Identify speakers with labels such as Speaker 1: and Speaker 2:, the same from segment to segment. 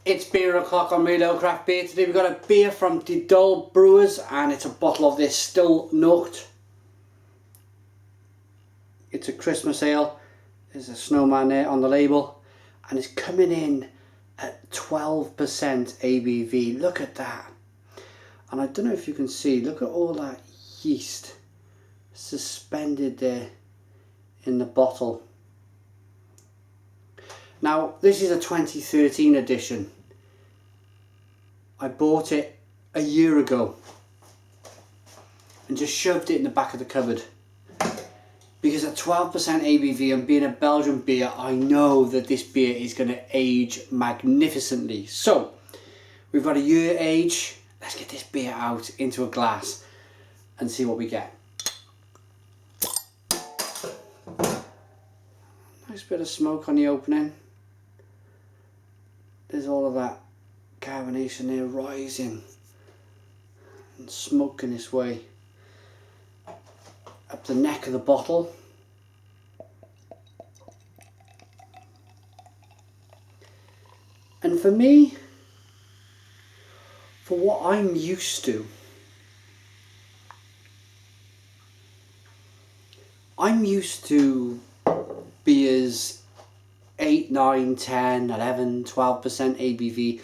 Speaker 1: It's beer o'clock on Real Craft Beer. Today we've got a beer from the Dolle Brewers and it's a bottle of this Stille Nacht. It's a Christmas ale. There's a snowman there on the label and it's coming in at 12% ABV. Look at that. And I don't know if you can see, look at all that yeast suspended there in the bottle. Now this is a 2013 edition. I bought it a year ago and just shoved it in the back of the cupboard because at 12% ABV and being a Belgian beer, I know that this beer is going to age magnificently. So we've got a year age. Let's get this beer out into a glass and see what we get. Nice bit of smoke on the opening. There's all of that carbonation there rising and smoking its way up the neck of the bottle. And for me, for what I'm used to, I'm used to beers 8, 9, 10, 11, 12% ABV.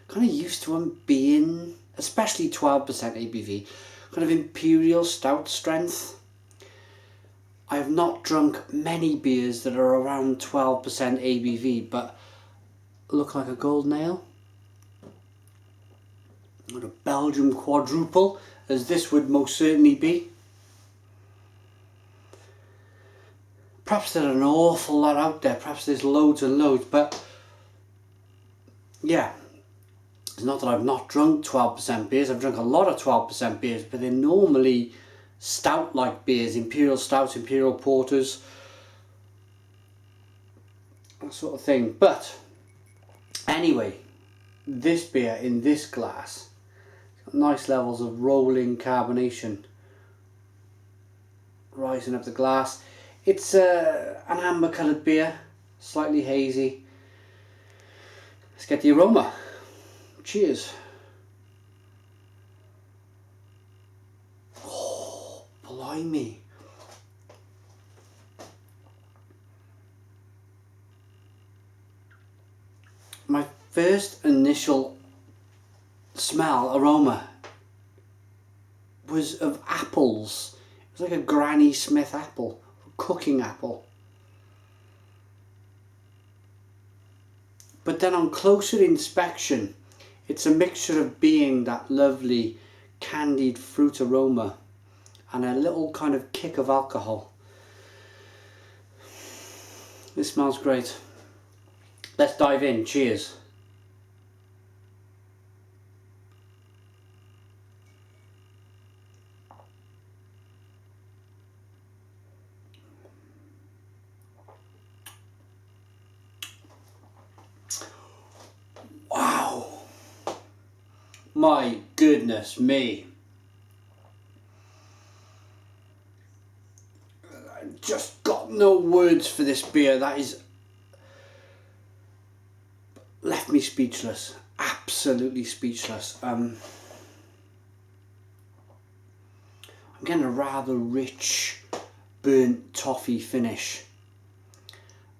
Speaker 1: Kind of used to them being, especially 12% ABV, kind of imperial stout strength. I have not drunk many beers that are around 12% ABV, but look like a golden ale. Or a Belgian quadruple, as this would most certainly be. Perhaps there's an awful lot out there, perhaps there's loads and loads, but yeah, it's not that I've not drunk 12% beers. I've drunk a lot of 12% beers, but they're normally stout-like beers, imperial stouts, imperial porters, that sort of thing. But anyway, this beer in this glass, it's got nice levels of rolling carbonation rising up the glass. It's an amber coloured beer, slightly hazy. Let's get the aroma. Cheers. Oh, blimey. My first initial smell, aroma, was of apples. It was like a Granny Smith apple. Cooking apple. But then on closer inspection, it's a mixture of being that lovely candied fruit aroma and a little kind of kick of alcohol. This smells great. Let's dive in. Cheers. Wow, my goodness me. I've just got no words for this beer. That is left me speechless, absolutely speechless. I'm getting a rather rich burnt toffee finish,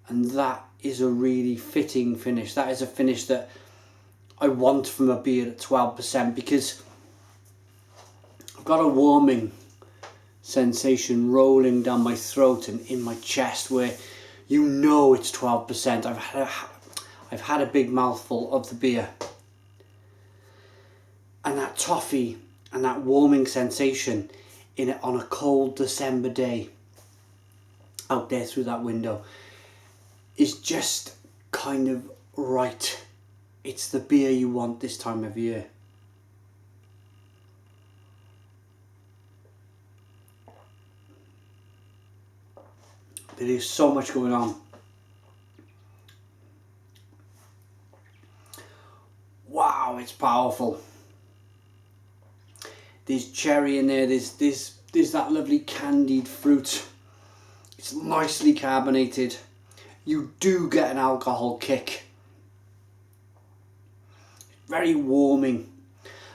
Speaker 1: and that is a really fitting finish. That is a finish that I want from a beer at 12% because I've got a warming sensation rolling down my throat and in my chest where you know it's 12%. I've had a big mouthful of the beer, and that toffee and that warming sensation in it on a cold December day out there through that window is just kind of right. It's the beer you want this time of year. There is so much going on. Wow, it's powerful. There's cherry in there, there's that lovely candied fruit. It's nicely carbonated. You do get an alcohol kick. very warming.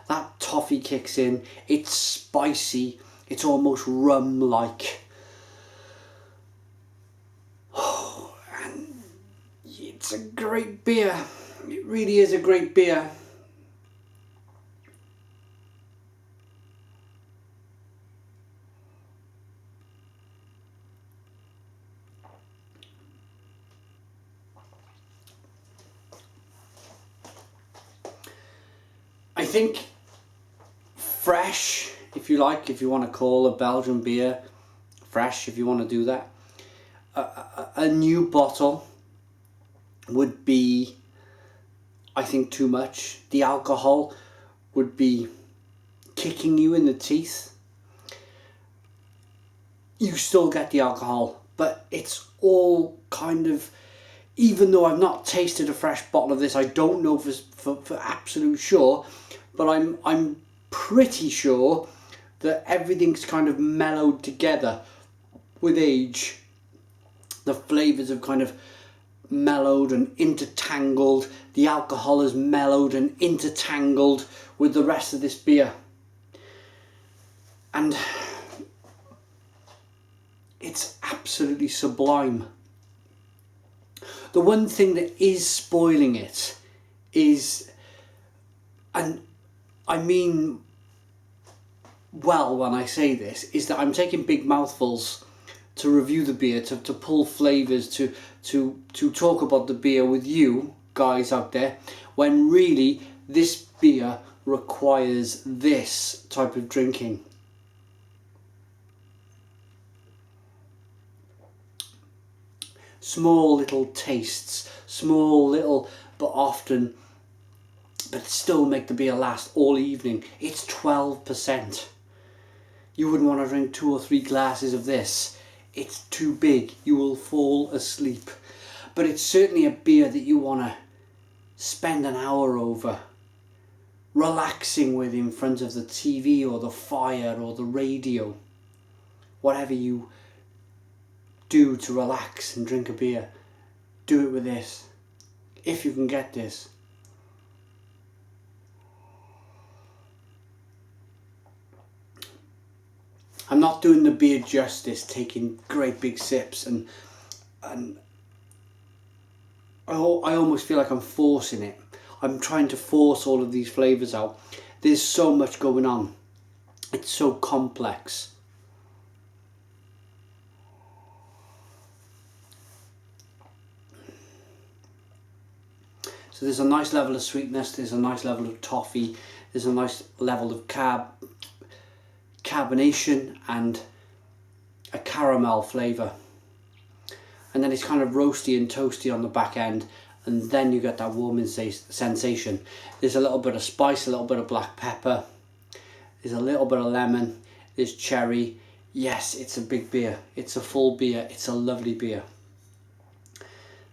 Speaker 1: That toffee kicks in, it's spicy, it's almost rum-like. Oh, and it's a great beer. It really is a great beer. I think fresh, if you like, if you want to call a Belgian beer fresh, if you want to do that, a new bottle would be, I think, too much. The alcohol would be kicking you in the teeth. You still get the alcohol, but it's all kind of, even though I've not tasted a fresh bottle of this, I don't know for absolute sure, but I'm pretty sure that everything's kind of mellowed together with age. The flavours have kind of mellowed and intertangled. The alcohol is mellowed and intertangled with the rest of this beer. And it's absolutely sublime. The one thing that is spoiling it is, and I mean well when I say this, is that I'm taking big mouthfuls to review the beer, to pull flavours, to talk about the beer with you guys out there, when really this beer requires this type of drinking. Small little tastes, small little, but still make the beer last all evening. It's 12%. You wouldn't want to drink 2 or 3 glasses of this. It's too big. You will fall asleep. But it's certainly a beer that you want to spend an hour over, relaxing with in front of the TV or the fire or the radio. Whatever you do to relax and drink a beer, do it with this, if you can get this. I'm not doing the beer justice, taking great big sips, and I almost feel like I'm forcing it. I'm trying to force all of these flavours out. There's so much going on. It's so complex. So there's a nice level of sweetness, there's a nice level of toffee, there's a nice level of carbonation and a caramel flavour. And then it's kind of roasty and toasty on the back end, and then you get that warming sensation. There's a little bit of spice, a little bit of black pepper, there's a little bit of lemon, there's cherry. Yes, it's a big beer, it's a full beer, it's a lovely beer.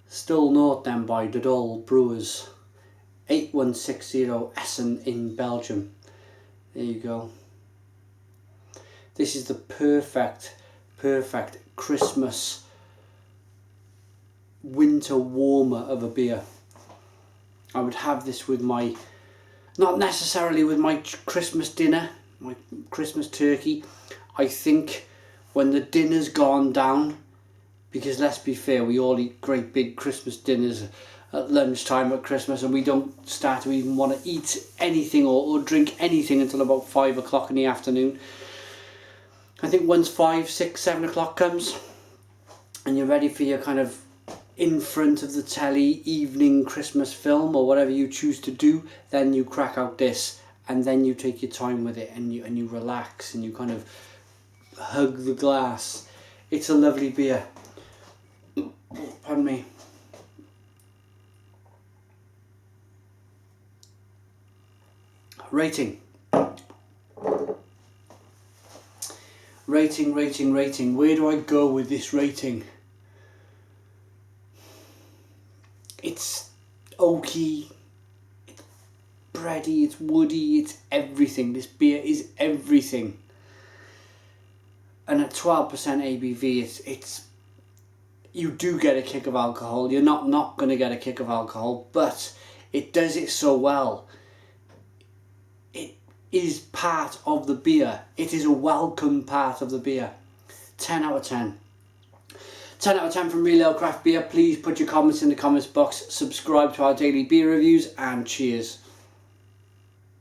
Speaker 1: Still North then by Dolle Brouwers, 8160 Essen in Belgium. There you go. This is the perfect Christmas winter warmer of a beer. I would have this with my, not necessarily with my Christmas dinner, my Christmas turkey. I think when the dinner's gone down, because let's be fair, we all eat great big Christmas dinners at lunchtime at Christmas, and we don't start to even want to eat anything or drink anything until about 5 o'clock in the afternoon. I think once 5, 6, 7 o'clock comes and you're ready for your kind of in front of the telly evening Christmas film or whatever you choose to do, then you crack out this, and then you take your time with it, and you relax and you kind of hug the glass. It's a lovely beer. Pardon me. Rating. Where do I go with this rating? It's oaky, it's bready, it's woody, it's everything. This beer is everything. And at 12% ABV, it's you do get a kick of alcohol. You're not going to get a kick of alcohol, but it does it so well. is part of the beer. It is a welcome part of the beer. 10 out of 10. 10 out of 10 from Real Ale Craft Beer. Please put your comments in the comments box, subscribe to our daily beer reviews, and cheers.